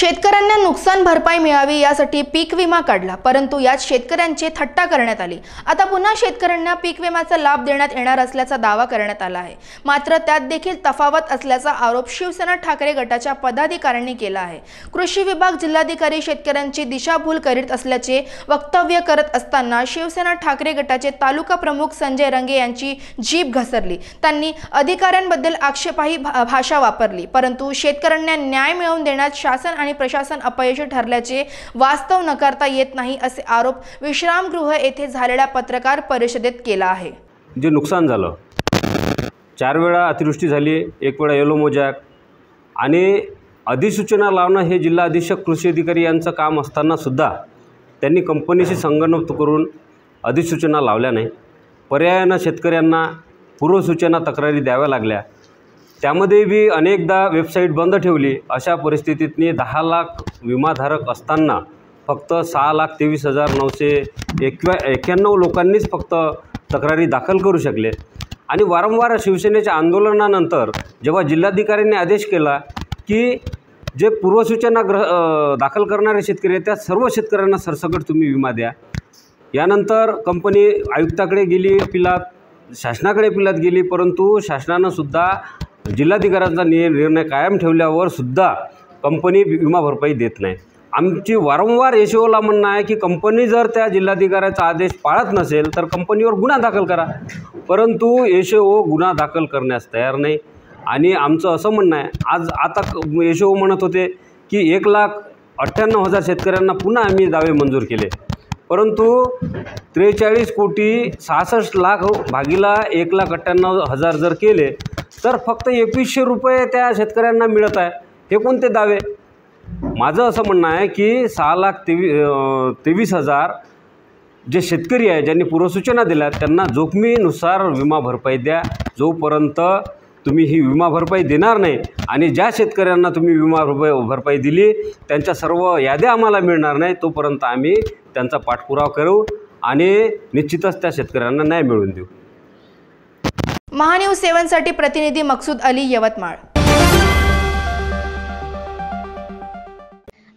शेतकऱ्यांना नुकसान भरपाई मिळावी यासाठी पीक विमा काढला, परंतु यात शेतकऱ्यांची थट्टा करण्यात आली। आता पुन्हा शेतकऱ्यांना पीक विम्याचा लाभ देण्यात येणार असल्याचा दावा करण्यात आला आहे। मात्र त्यात देखील तफावत असल्याचा आरोप शिवसेना ठाकरे गटाच्या पदाधिकाऱ्यांनी केला आहे। कृषी विभाग जिल्हाधिकारी शेतकऱ्यांची दिशाभूल करीत असल्याचे वक्तव्य करत असताना शिवसेना ठाकरे गटाचे तालुका प्रमुख संजय रंगे यांची जीभ घसरली। त्यांनी अधिकाऱ्यांबद्दल आक्षेपार्ह भाषा वापरली, परंतु शेतकऱ्यांना न्याय मिळवून देण्यात शासन आणि प्रशासन अपयशी ठरल्याचे वास्तव नकारता येत नाही, असे आरोप विश्रामगृह येथे झालेल्या पत्रकार परिषदेत केला आहे। जे नुकसान झालं, 4 वेळा अतिवृष्टी झाली, 1 वेळा येलो मोजाक आणि अधिसूचना लावणं हे जिल्हा अधीक्षक कृषी अधिकारी यांचं काम असताना सुद्धा त्यांनी कंपनीशी संगनमत करून अधिसूचना लावल्या नाही। पर्यायाने शेतकऱ्यांना पूर्वसूचना तक्रारी द्याव्या लागल्या। त्यामध्ये भी अनेकदा वेबसाईट बंद ठेवली। अशा परिस्थितीतनी 10 लाख विमाधारक असताना फक्त 6,23,991 लोकांनीच फक्त तक्रारी दाखल करू शकले। आणि वारंवार शिवसेनेच्या आंदोलनानंतर जेव्हा जिल्हाधिकाऱ्यांनी आदेश केला की जे पूर्वसूचना दाखल करणारे शेतकरी आहेत त्या सर्व शेतकऱ्यांना सरसकट तुम्ही विमा द्या, यानंतर कंपनी आयुक्ताकडे गेली अपिलात, शासनाकडे अपिलात गेली, परंतु शासनानं सुद्धा जिल्हाधिकाऱ्यांचा निर्णय कायम ठेवल्यावर सुद्धा कंपनी विमा भरपाई देत नाही। आमची वारंवार एसओला म्हणणं आहे की कंपनी जर त्या जिल्हाधिकाऱ्याचा आदेश पाळत नसेल तर कंपनीवर गुन्हा दाखल करा, परंतु एसओ गुन्हा दाखल करण्यास तयार नाही। आणि आमचं असं म्हणणं आहे, आता एसओ म्हणत होते की 1,98,000 शेतकऱ्यांना पुन्हा आम्ही दावे मंजूर केले, परंतु 43,66,00,000 भागीला 1,98,000 जर केले तर फक्त 2100 रुपये त्या शेतकऱ्यांना मिळत आहे। हे कोणते दावे? माझं असं म्हणणं आहे की 6,23,000 जे शेतकरी आहे ज्यांनी पूर्वसूचना दिल्या त्यांना जोखमीनुसार विमा भरपाई द्या। जोपर्यंत तुम्ही ही विमा भरपाई देणार नाही आणि ज्या शेतकऱ्यांना तुम्ही विमा भरपाई दिली त्यांच्या सर्व याद्या आम्हाला मिळणार नाही, तोपर्यंत आम्ही त्यांचा पाठपुरावा करू आणि निश्चितच त्या शेतकऱ्यांना न्याय मिळवून देऊ। महान्यूज 7 साठी प्रतिनिधी मकसूद अली, यवतमाळ।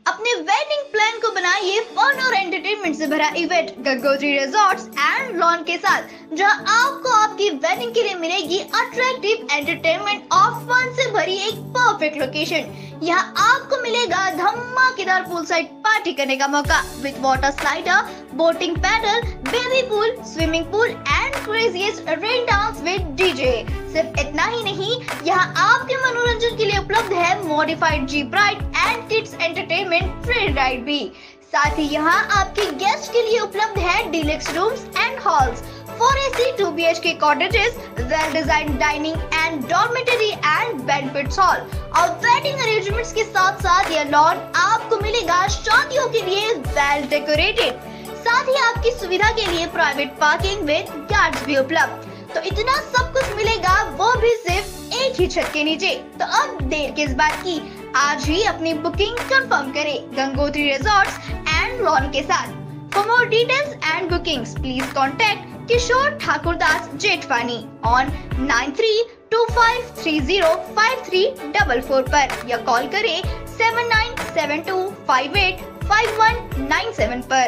अपने वेडिंग प्लान को बनाइए फन और एंटरटेनमेंट से भरा event Gangotri resorts and lawn के साथ, जहां आपको आपकी वेडिंग के लिए मिलेगी अट्रैक्टिव एंटरटेनमेंट और फन से भरी एक परफेक्ट लोकेशन। यहाँ आपको मिलेगा धमाकेदार पूल साइड पार्टी करने का मौका with water slider, boating paddle, baby pool, swimming pool and craziest rain dance with DJ. सिर्फ इतना ही नहीं, यहाँ आपके मनोरंजन के लिए उपलब्ध है modified jeep ride end kids entertainment free ride भी। साथ ही यहाँ आपके गेस्ट के लिए उपलब्ध है deluxe rooms and halls, 4 AC 2 BHK cottages, well design dining and dormitory and banquets hall और वेडिंग अरेंजमेंट्स के साथ साथ यह लॉन आपको मिलेगा शादियों के लिए वेल डेकोरेटेड। साथ ही आपकी सुविधा के लिए प्राइवेट पार्किंग विद गार्ड्स भी उपलब्ध। तो इतना सब कुछ मिलेगा, वो भी सिर्फ एक ही छत के नीचे। तो अब देर किस बात की, आज ही अपनी बुकिंग कंफर्म करें गंगोत्री रिजॉर्ट्स एंड लॉन के साथ। For more details and bookings please contact Kishore Thakurdas Jethwani on 9325305344 पर या कॉल करें 7972585197 पर।